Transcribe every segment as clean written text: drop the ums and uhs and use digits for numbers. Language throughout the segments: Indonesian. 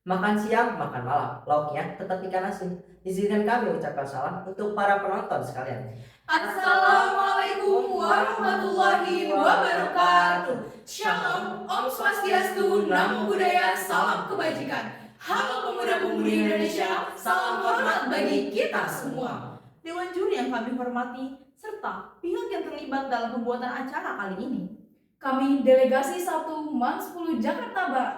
Makan siang, makan malam, lauknya tetap ikan asin. Izinkan kami ucapkan salam untuk para penonton sekalian. Assalamualaikum warahmatullahi wabarakatuh. Shalom, Om Swastiastu, Namo Buddhaya, salam kebajikan. Halo pemuda-pemudi Indonesia, salam hormat bagi kita semua. Dewan juri yang kami hormati, serta pihak yang terlibat dalam pembuatan acara kali ini. Kami Delegasi 1 MAN 10 Jakarta Barat.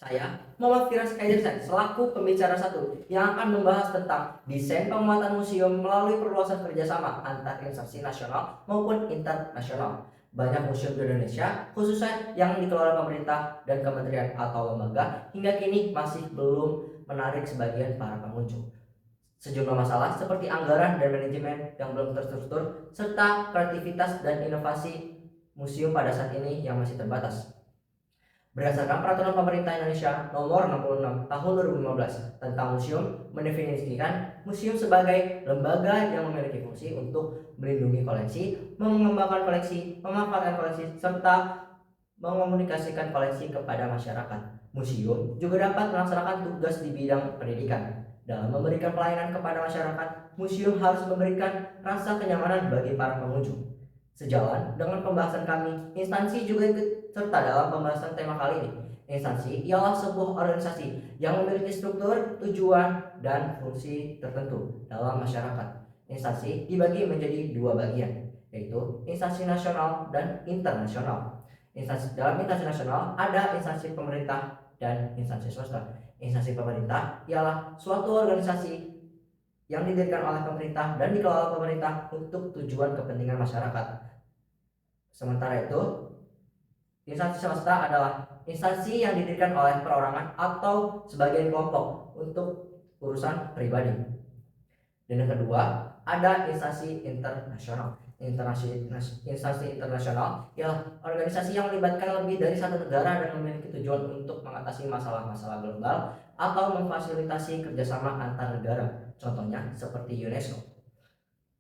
Saya, Muhammad Firas Kaidirsan, selaku pembicara satu yang akan membahas tentang desain penguatan museum melalui perluasan kerjasama antar instansi nasional maupun internasional. Banyak museum di Indonesia, khususnya yang dikelola pemerintah dan kementerian atau lembaga, hingga kini masih belum menarik sebagian para pengunjung. Sejumlah masalah seperti anggaran dan manajemen yang belum terstruktur, serta kreativitas dan inovasi museum pada saat ini yang masih terbatas. Berdasarkan Peraturan Pemerintah Indonesia Nomor 66 Tahun 2015 tentang museum, mendefinisikan museum sebagai lembaga yang memiliki fungsi untuk melindungi koleksi, mengembangkan koleksi, memanfaatkan koleksi, serta mengomunikasikan koleksi kepada masyarakat. Museum juga dapat melaksanakan tugas di bidang pendidikan. Dalam memberikan pelayanan kepada masyarakat, museum harus memberikan rasa kenyamanan bagi para pengunjung. Sejalan dengan pembahasan kami, instansi juga ikut serta dalam pembahasan tema kali ini. Instansi ialah sebuah organisasi yang memiliki struktur, tujuan, dan fungsi tertentu dalam masyarakat. Instansi dibagi menjadi dua bagian, yaitu instansi nasional dan internasional. Dalam instansi nasional ada instansi pemerintah dan instansi swasta. Instansi pemerintah ialah suatu organisasi yang didirikan oleh pemerintah dan dikelola pemerintah untuk tujuan kepentingan masyarakat. Sementara itu, instansi swasta adalah instansi yang didirikan oleh perorangan atau sebagian kelompok untuk urusan pribadi. Dan yang kedua, ada instansi internasional. Instansi internasional ialah organisasi yang melibatkan lebih dari satu negara dan memiliki tujuan untuk mengatasi masalah-masalah global atau memfasilitasi kerjasama antar negara. Contohnya seperti UNESCO.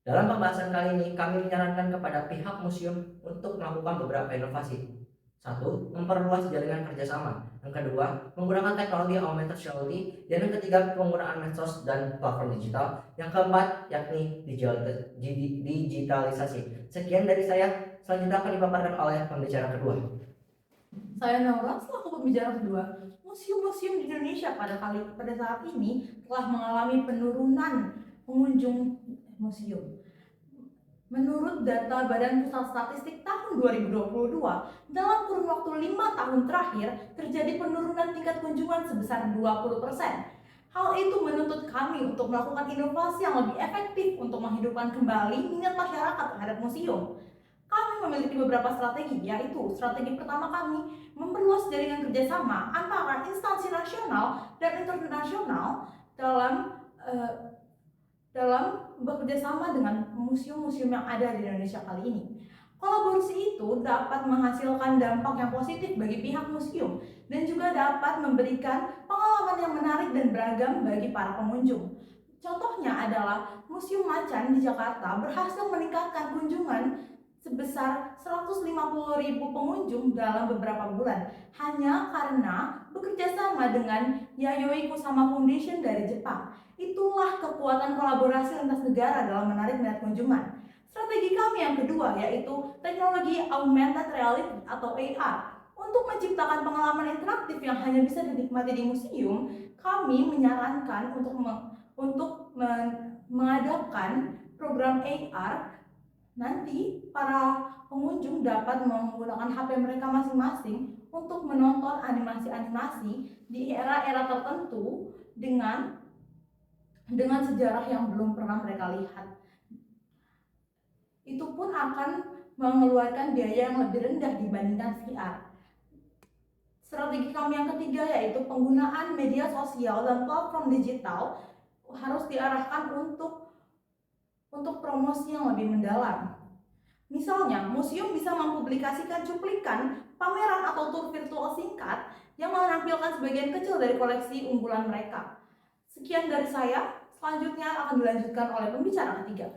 Dalam pembahasan kali ini, kami menyarankan kepada pihak museum untuk melakukan beberapa inovasi. Satu, memperluas jaringan kerjasama. Yang kedua, menggunakan teknologi augmented reality. Dan yang ketiga, penggunaan medsos dan platform digital. Yang keempat, yakni digitalisasi. Sekian dari saya, selanjutnya akan dipaparkan oleh pembicara kedua. Saya Naura, selaku pembicara kedua. Museum-museum di Indonesia pada saat ini telah mengalami penurunan pengunjung museum. Menurut data Badan Pusat Statistik tahun 2022, dalam kurun waktu 5 tahun terakhir terjadi penurunan tingkat kunjungan sebesar 20%. Hal itu menuntut kami untuk melakukan inovasi yang lebih efektif untuk menghidupkan kembali minat masyarakat terhadap museum. Kami memiliki beberapa strategi, yaitu strategi pertama kami memperluas jaringan kerjasama antara instansi nasional dan internasional dalam bekerja sama dengan museum-museum yang ada di Indonesia kali ini. Kolaborasi itu dapat menghasilkan dampak yang positif bagi pihak museum dan juga dapat memberikan pengalaman yang menarik dan beragam bagi para pengunjung. Contohnya adalah Museum Macan di Jakarta berhasil meningkatkan kunjungan sebesar 150.000 pengunjung dalam beberapa bulan hanya karena bekerja sama dengan Yayoi Kusama Foundation dari Jepang. Itulah kekuatan kolaborasi lintas negara dalam menarik minat kunjungan. Strategi kami yang kedua yaitu teknologi augmented reality atau AR. Untuk menciptakan pengalaman interaktif yang hanya bisa dinikmati di museum, kami menyarankan untuk mengadakan program AR. Nanti para pengunjung dapat menggunakan HP mereka masing-masing untuk menonton animasi-animasi di era-era tertentu dengan sejarah yang belum pernah mereka lihat. Itu pun akan mengeluarkan biaya yang lebih rendah dibandingkan VR. Strategi kami yang ketiga yaitu penggunaan media sosial dan platform digital harus diarahkan untuk promosi yang lebih mendalam. Misalnya, museum bisa mempublikasikan cuplikan, pameran atau tur virtual singkat yang menampilkan sebagian kecil dari koleksi unggulan mereka. Sekian dari saya, selanjutnya akan dilanjutkan oleh pembicara ketiga.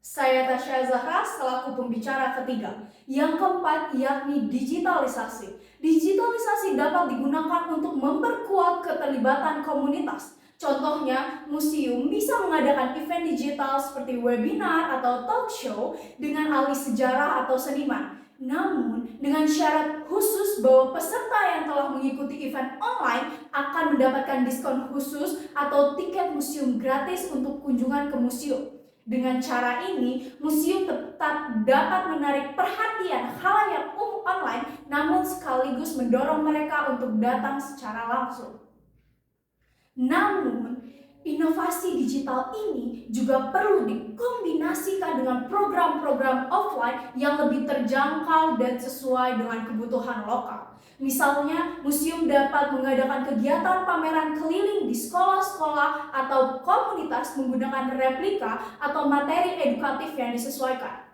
Saya Tasya Zahra selaku pembicara ketiga. Yang keempat yakni digitalisasi. Digitalisasi dapat digunakan untuk memperkuat keterlibatan komunitas. Contohnya, museum bisa mengadakan event digital seperti webinar atau talk show dengan ahli sejarah atau seniman. Namun, dengan syarat khusus bahwa peserta yang telah mengikuti event online akan mendapatkan diskon khusus atau tiket museum gratis untuk kunjungan ke museum. Dengan cara ini, museum tetap dapat menarik perhatian khalayak online, namun sekaligus mendorong mereka untuk datang secara langsung. Namun, inovasi digital ini juga perlu dikombinasikan dengan program-program offline yang lebih terjangkau dan sesuai dengan kebutuhan lokal. Misalnya, museum dapat mengadakan kegiatan pameran keliling di sekolah-sekolah atau komunitas menggunakan replika atau materi edukatif yang disesuaikan.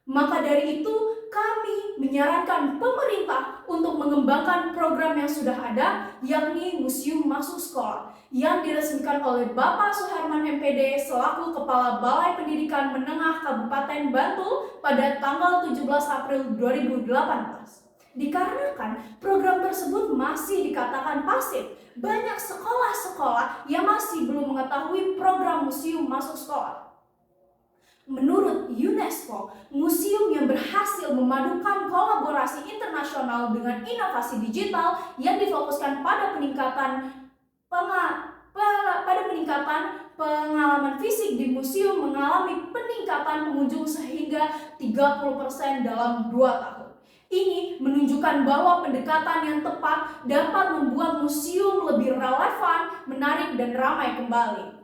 Maka dari itu, kami menyarankan pemerintah untuk mengembangkan program yang sudah ada, yakni Museum Masuk Sekolah, yang diresmikan oleh Bapak Suherman MPD selaku Kepala Balai Pendidikan Menengah Kabupaten Bantul pada tanggal 17 April 2018. Dikarenakan program tersebut masih dikatakan pasif, banyak sekolah-sekolah yang masih belum mengetahui program Museum Masuk Sekolah. Menurut UNESCO, museum yang berhasil memadukan kolaborasi internasional dengan inovasi digital yang difokuskan pada peningkatan pengalaman fisik di museum mengalami peningkatan pengunjung sehingga 30% dalam 2 tahun. Ini menunjukkan bahwa pendekatan yang tepat dapat membuat museum lebih relevan, menarik, dan ramai kembali.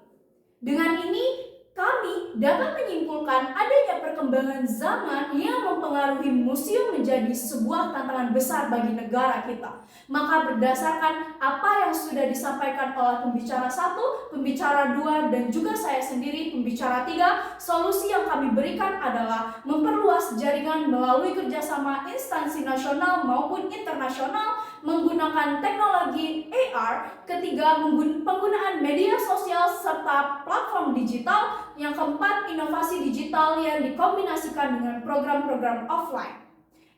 Dengan ini, kami dapat menyimpulkan adanya perkembangan zaman yang mempengaruhi museum menjadi sebuah tantangan besar bagi negara kita. Maka berdasarkan apa yang sudah disampaikan oleh pembicara 1, pembicara 2, dan juga saya sendiri, pembicara 3, solusi yang kami berikan adalah memperluas jaringan melalui kerjasama instansi nasional maupun internasional, menggunakan teknologi AR, ketiga penggunaan media sosial serta platform digital, yang keempat inovasi digital yang dikombinasikan dengan program-program offline.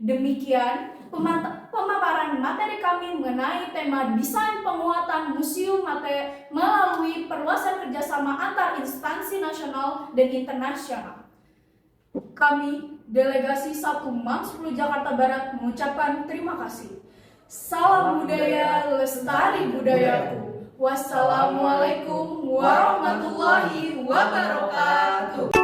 Demikian pemaparan materi kami mengenai tema desain penguatan museum melalui perluasan kerjasama antar instansi nasional dan internasional. Kami, Delegasi 1 MAN 10 Jakarta Barat mengucapkan terima kasih. Salam budaya, lestari budayaku. Wassalamualaikum warahmatullahi wabarakatuh.